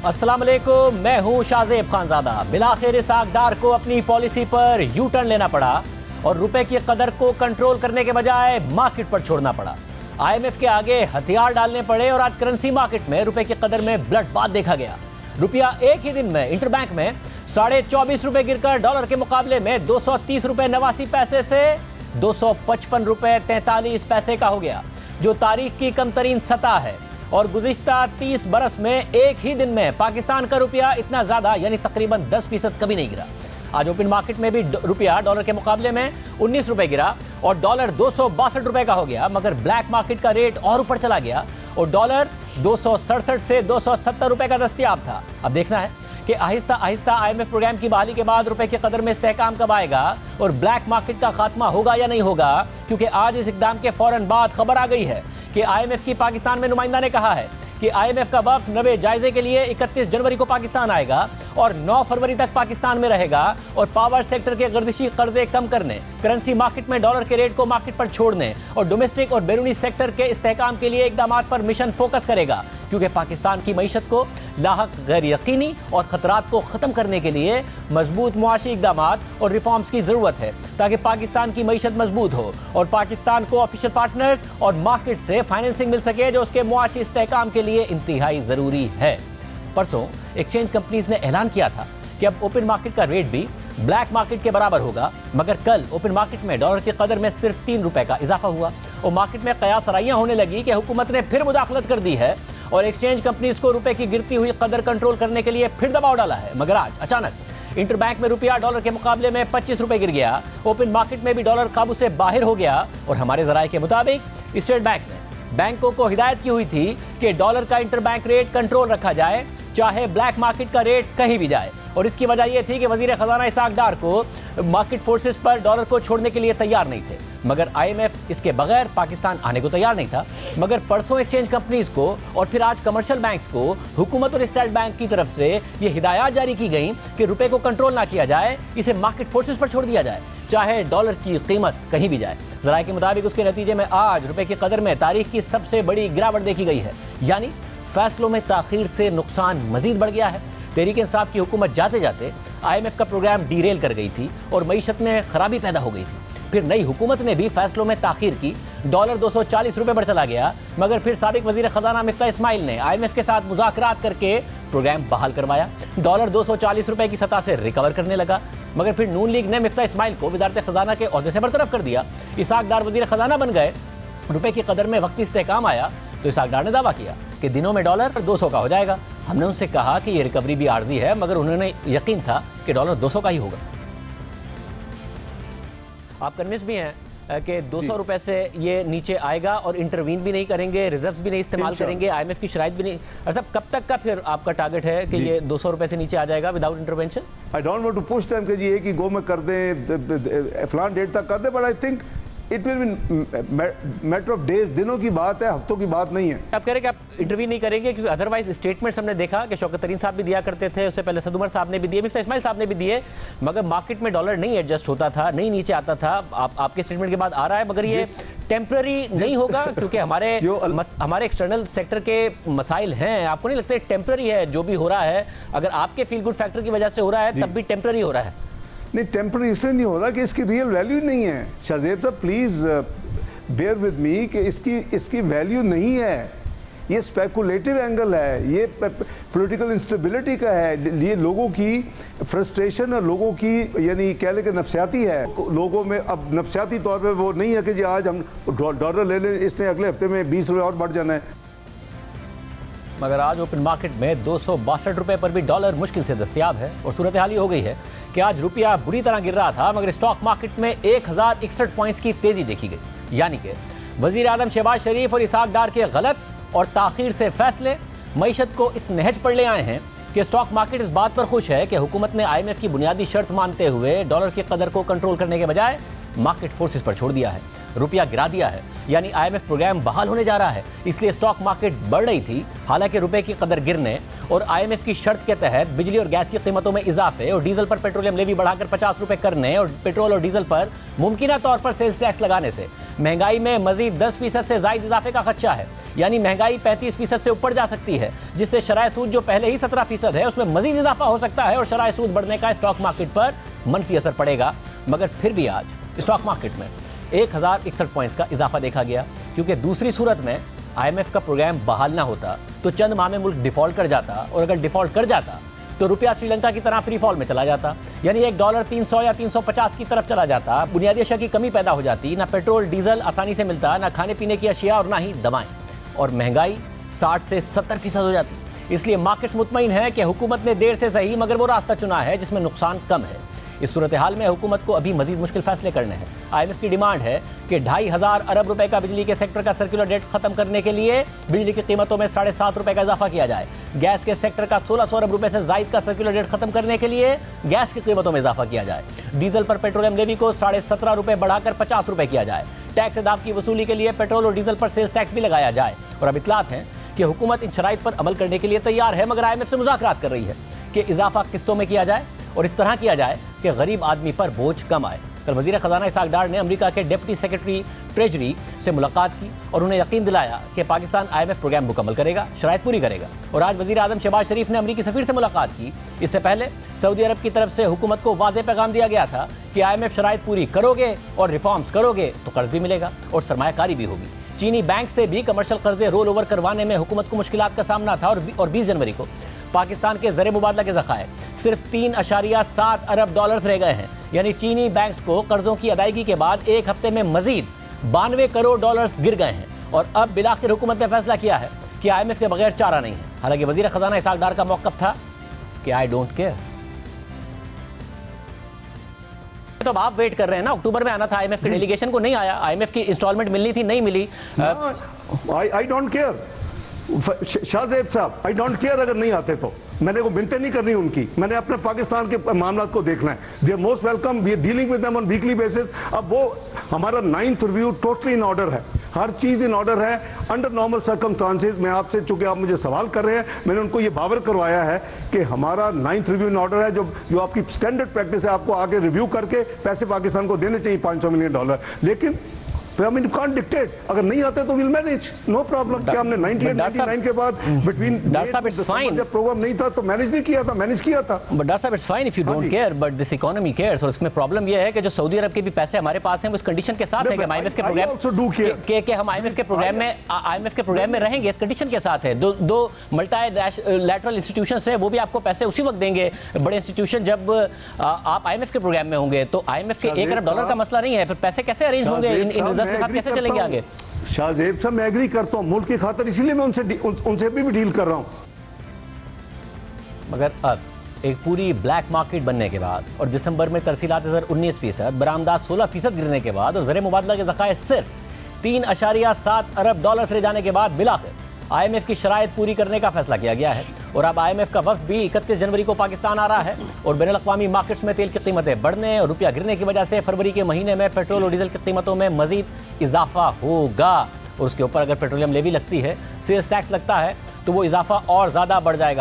अस्सलाम वालेकुम, मैं हूं शाहजेब खानजादा। बिलाखिर इसाक डार को अपनी पॉलिसी पर यू टर्न लेना पड़ा और रुपए की कदर को कंट्रोल करने के बजाय मार्केट पर छोड़ना पड़ा। IMF के आगे हथियार डालने पड़े और आज करेंसी मार्केट में रुपए की कदर में ब्लड बाथ देखा गया। रुपया एक ही दिन में इंटरबैंक में 24.5 रुपए गिरकर डॉलर के मुकाबले में 230 रुपए 89 पैसे से 255 रुपए 43 पैसे का हो गया, जो तारीख की कम तरीन सतह है। और गुज़िश्ता 30 बरस में एक ही दिन में पाकिस्तान का रुपया इतना ज्यादा यानी तकरीबन 10% कभी नहीं गिरा। आज ओपन मार्केट में भी रुपया डॉलर के मुकाबले में 19 रुपए गिरा और डॉलर 262 रुपए का हो गया, मगर ब्लैक मार्केट का रेट और ऊपर चला गया और डॉलर 267 से 270 रुपए का दस्तयाब था। अब देखना है कि आहिस्ता आहिस्ता IMF प्रोग्राम की बहाली के बाद रुपए की कदर में इस्तेहकाम कब आएगा और ब्लैक मार्केट का खात्मा होगा या नहीं होगा, क्योंकि आज इस इक़दाम के फौरन बाद खबर आ गई है कि IMF की पाकिस्तान में नुमाइंदा ने कहा है कि IMF का वफ्द नवे जायजे के लिए 31 जनवरी को पाकिस्तान आएगा और 9 फरवरी तक पाकिस्तान में रहेगा और पावर सेक्टर के गर्दिशी कर्जे कम करने, करेंसी मार्केट में डॉलर के रेट को मार्केट पर छोड़ने और डोमेस्टिक और बैरूनी सेक्टर के इस्तेहकाम के लिए इकदाम पर मिशन फोकस करेगा, क्योंकि पाकिस्तान की मईशत को लाहक गैर यकीनी और खतरात को ख़त्म करने के लिए मजबूत मुआशी इकदाम और रिफॉर्म्स की ज़रूरत है, ताकि पाकिस्तान की मईशत मजबूत हो और पाकिस्तान को ऑफिशियल पार्टनर्स और मार्केट से फाइनेंसिंग मिल सके, जो उसके मुआशी इस्तेहकाम के लिए इंतहाई ज़रूरी है। परसों एक्सचेंज कंपनीज ने ऐलान किया था कि अब ओपन मार्केट का रेट भी ब्लैक मार्केट के बराबर होगा, मगर कल ओपन मार्केट में डॉलर की कदर में सिर्फ 3 रुपए का इजाफा हुआ और मार्केट में कयासराइयां होने लगी कि हुकूमत ने फिर मुदाखलत कर दी है और एक्सचेंज कंपनीज को रुपए की गिरती हुई कदर कंट्रोल करने के लिए फिर दबाव डाला है। मगर आज अचानक इंटरबैंक में रुपया डॉलर के मुकाबले में 25 रुपए गिर गया। ओपन मार्केट में भी डॉलर काबू से बाहर हो गया और हमारे जराये के मुताबिक स्टेट बैंक ने बैंकों को हिदायत की हुई थी कि डॉलर का इंटरबैंक रेट कंट्रोल रखा जाए, चाहे ब्लैक मार्केट का रेट कहीं भी जाए। और इसकी वजह यह थी कि वजीर खजाना इसाक डार को मार्केट फोर्सेस पर डॉलर को छोड़ने के लिए तैयार नहीं थे, मगर IMF इसके बगैर पाकिस्तान आने को तैयार नहीं था। मगर परसों एक्सचेंज कंपनीज को और फिर आज कमर्शियल बैंक्स को हुकूमत और स्टेट बैंक की तरफ से ये हिदायत जारी की गई कि रुपए को कंट्रोल ना किया जाए, इसे मार्केट फोर्सेस पर छोड़ दिया जाए, चाहे डॉलर की कीमत कहीं भी जाए। जराये के मुताबिक उसके नतीजे में आज रुपए की कदर में तारीख की सबसे बड़ी गिरावट देखी गई है, यानी फैसलों में ताखीर से नुकसान मजीद बढ़ गया है। तहरीक इंसाफ की हुकूमत जाते जाते IMF का प्रोग्राम डीरेल कर गई थी और मईशत में खराबी पैदा हो गई थी। फिर नई हुकूमत ने भी फैसलों में ताखीर की, डॉलर 240 रुपए पर चला गया, मगर फिर साबिक वजीर खजाना मिफ्ता इस्माइल ने IMF के साथ मुज़ाकरात करके प्रोग्राम बहाल करवाया। डॉलर 240 रुपए की सतह से रिकवर करने लगा, मगर फिर नून लीग ने मिफ्ता इस्माइल को वजारत खजाना के ओहदे से बरतरफ कर दिया। इसाक डार वजीर खजाना बन गए। रुपए की कदर में वक्ती इस्तेहकाम आया तो इसाक डार ने दावा किया कि दिनों में डॉलर 200 का हो जाएगा। हमने उनसे कहा कि ये रिकवरी भी आर्जी है, मगर उन्होंने यकीन था कि डॉलर 200 का ही होगा। आप कन्विंस भी हैं कि 200 रुपए से ये नीचे आएगा और इंटरवीन भी नहीं करेंगे, रिजर्व्स भी नहीं इस्तेमाल करेंगे, IMF की शराइत भी नहीं। मतलब कब तक का फिर आपका टारगेट है कि ये 200 रुपए से नीचे आ जाएगा without intervention? I don't want to push them कि जी एक ही गो में कर दें, फलान डेट तक कर दें, but I think it will be matter of days, दिनों की बात है, हफ्तों की बात नहीं है। आप कह रहे हैं कि आप इंटरव्यू नहीं करेंगे, क्योंकि अदरवाइज स्टेटमेंट्स हमने देखा कि शौकत तरीन साहब भी दिया करते थे, उससे पहले सद उमर साहब ने भी दिए, मिफ्ता इस्माइल साहब ने भी दिए, मगर मार्केट में डॉलर नहीं एडजस्ट होता था, नहीं नीचे आता था। आपके स्टेटमेंट के बाद आ रहा है, मगर ये टेम्पररी नहीं होगा, क्योंकि हमारे एक्सटर्नल सेक्टर के मसाइल हैं। आपको नहीं लगता टेम्पररी है जो भी हो रहा है? अगर आपके फील गुड फैक्टर की वजह से हो रहा है तब भी टेम्पररी हो रहा है? नहीं, टेम्पररी इसलिए नहीं हो रहा कि इसकी रियल वैल्यू नहीं है। शाहजेब साहब प्लीज बेयर विद मी कि इसकी वैल्यू नहीं है। ये स्पेकुलेटिव एंगल है, ये पॉलिटिकल इंस्टेबिलिटी का है, ये लोगों की फ्रस्ट्रेशन और लोगों की यानी कह ले कि नफसियाती है। लोगों में अब नफसियाती तौर पे वो नहीं है कि जी आज हम डॉलर ले लें, इसने अगले हफ्ते में 20 रुपये और बढ़ जाना है। मगर आज ओपन मार्केट में 262 रुपए पर भी डॉलर मुश्किल से दस्तयाब है और सूरत हाल ये हो गई है कि आज रुपया बुरी तरह गिर रहा था, मगर स्टॉक मार्केट में 1061 पॉइंट्स की तेजी देखी गई। यानी कि वजीर आजम शहबाज शरीफ और इसाक डार के गलत और ताखीर से फैसले मईशत को इस नहज पर ले आए हैं कि स्टॉक मार्केट इस बात पर खुश है कि हुकूमत ने IMF की बुनियादी शर्त मानते हुए डॉलर की कदर को कंट्रोल करने के बजाय मार्केट फोर्सेस पर छोड़ दिया है। रुपया गिरा दिया है, यानी आईएमएफ प्रोग्राम बहाल होने जा रहा है। इसलिए स्टॉक मार्केट बढ़ रही थी। हालांकि रुपए की कदर गिरने और आईएमएफ की शर्त के तहत बिजली और गैस की कीमतों में इजाफे और डीजल पर पेट्रोलियम लेवी बढ़ाकर 50 रुपए करने और पेट्रोल और डीजल पर मुमकिना तौर पर सेल्स टैक्स लगाने से महंगाई में मजीद 10% से ज्यादा इजाफे का खदशा है। यानी महंगाई 35% से ऊपर जा सकती है, जिससे शरह सूद जो पहले ही 17% है उसमें मजीद इजाफा हो सकता है और शरह सूद बढ़ने का स्टॉक मार्केट पर मनफी असर पड़ेगा। मगर फिर भी आज स्टॉक मार्केट में 1061 पॉइंट्स का इजाफा देखा गया, क्योंकि दूसरी सूरत में आईएमएफ का प्रोग्राम बहाल ना होता तो चंद माह में मुल्क डिफॉल्ट कर जाता, और अगर डिफॉल्ट कर जाता तो रुपया श्रीलंका की तरह फ्री फॉल में चला जाता, यानी $1 300 या 350 की तरफ चला जाता। बुनियादी अशिया की कमी पैदा हो जाती, ना पेट्रोल डीजल आसानी से मिलता, ना खाने पीने की अशिया और ना ही दवाएं, और महंगाई 60 से 70% हो जाती। इसलिए मार्केट्स मुतमईन है कि हुकूमत ने देर से सही मगर वो रास्ता चुना है जिसमें नुकसान कम है। इस सूरत हाल में हुकूमत को अभी मजीद मुश्किल फैसले करने हैं। आईएमएफ की डिमांड है कि 2,500 अरब रुपए का बिजली के सेक्टर का सर्कुलर डेट खत्म करने के लिए बिजली की कीमतों में 7.5 रुपए का इजाफा किया जाए। गैस के सेक्टर का 1600 अरब रुपए से जायद का सर्कुलर डेट खत्म करने के लिए गैस की कीमतों में इजाफा किया जाए। डीजल पर पेट्रोलियम लेवी को 17.5 रुपए बढ़ाकर 50 रुपए किया जाए। टैक्स अदाव की वसूली के लिए पेट्रोल और डीजल पर सेल्स टैक्स भी लगाया जाए। और अब इतलात हैं कि हुकूमत इन शराइत पर अमल करने के लिए तैयार है, मगर आईएमएफ से मुज़ाकरात कर रही है कि इजाफा किस्तों में किया जाए और इस तरह किया जाए कि गरीब आदमी पर बोझ कम आए। कल वज़ीर ख़जाना इसहाक डार ने अमेरिका के डिप्टी सेक्रेटरी ट्रेजरी से मुलाकात की और उन्हें यकीन दिलाया कि पाकिस्तान आईएमएफ प्रोग्राम मुकम्मल करेगा, शराइत पूरी करेगा। और आज वज़ीर आज़म शहबाज शरीफ ने अमेरिकी सफ़ीर से मुलाकात की। इससे पहले सऊदी अरब की तरफ से हुकूमत को वाज़ेह पैगाम दिया गया था कि आईएमएफ शराइत पूरी करोगे और रिफॉर्म्स करोगे तो कर्ज भी मिलेगा और सरमायाकारी भी होगी। चीनी बैंक से भी कमर्शियल कर्जे रोल ओवर करवाने में हुकूमत को मुश्किलात का सामना था और 20 जनवरी को पाकिस्तान के ज़र मुबादला के ज़खायर सिर्फ 3.7 अरब डॉलर्स रह गए हैं। यानी चीनी बैंक्स को कर्जों की अदायगी के बाद एक हफ्ते में मजीद 92 करोड़ डॉलर्स गिर गए हैं। और अब बिलाखिर हुकूमत ने फैसला किया है कि आईएमएफ के बगैर चारा नहीं है। हालांकि वज़ीर ख़जाना इसहाक डार का मौक़िफ़ था कि आई डोंट केयर। तो अब आप वेट कर रहे हैं ना, अक्टूबर में आना था आईएमएफ के डेलीगेशन को, नहीं आया। आईएमएफ की इंस्टॉलमेंट मिलनी थी, नहीं मिली। आई डोंट केयर शाहजेब साहब, आई डोंट केयर अगर नहीं आते तो मैंने को मिन्नतें नहीं करनी उनकी, मैंने अपने पाकिस्तान के मामला को देखना है। They are most welcome, we are dealing with them on weekly basis. अब वो हमारा 9th review totally in order है, हर चीज इन ऑर्डर है अंडर नॉर्मल सर्कमस्टांसेस। मैं आपसे, चूंकि आप मुझे सवाल कर रहे हैं, मैंने उनको ये बावर करवाया है कि हमारा 9th रिव्यू इन ऑर्डर है। जो आपकी स्टैंडर्ड प्रैक्टिस है, आपको आगे रिव्यू करके पैसे पाकिस्तान को देने चाहिए $500 मिलियन। लेकिन I mean, you can't dictate. अगर नहीं आते तो we'll manage, no problem। क्या हमने 98-99 के बाद between जब प्रोग्राम नहीं था तो मैनेज नहीं किया था, मैनेज किया था। बट डॉक्टर साहब, it's fine if you don't care, but this economy cares. और इसमें प्रॉब्लम ये है कि जो सऊदी अरब के भी पैसे हमारे पास हैं वो इस कंडीशन के साथ है कि हम आईएमएफ के प्रोग्राम हम आईएमएफ के प्रोग्राम में रहेंगे, इस कंडीशन के साथ है। दो मल्टीलैटरल इंस्टीट्यूशंस हैं, वो भी आपको पैसे उसी वक्त देंगे। बड़े इंस्टीट्यूशन जब आप आईएमएफ के प्रोग्राम में होंगे तो आईएमएफ के $1 अरब का मसला नहीं है, फिर पैसे कैसे अरेंज होंगे, इन रिजर्व के साथ कैसे चलेंगे आगे? शाहजेब साहब, मैं एग्री करता हूं मुल्क की खातिर, इसीलिए मैं उनसे भी डील कर रहा हूं। मगर अब एक पूरी ब्लैक मार्केट बनने के बाद और दिसंबर में तरसीलात ज़र 19%, बरामदात 16% गिरने के बाद और ज़र मुबादला के ज़खायर सिर्फ 3.7 अरब डॉलर रह जाने के बाद बिलाखिर आईएमएफ की शराइत पूरी करने का फैसला किया गया है। और अब आईएमएफ का वफ्द भी 31 जनवरी को पाकिस्तान आ रहा है। और बैनुल-अक़वामी मार्केट्स में तेल की कीमतें बढ़ने और रुपया गिरने की वजह से फरवरी के महीने में पेट्रोल और डीजल की कीमतों में मजीद इजाफा होगा। और उसके ऊपर अगर पेट्रोलियम लेवी लगती है, सेल्स टैक्स लगता है, तो वो इजाफा और ज़्यादा बढ़ जाएगा।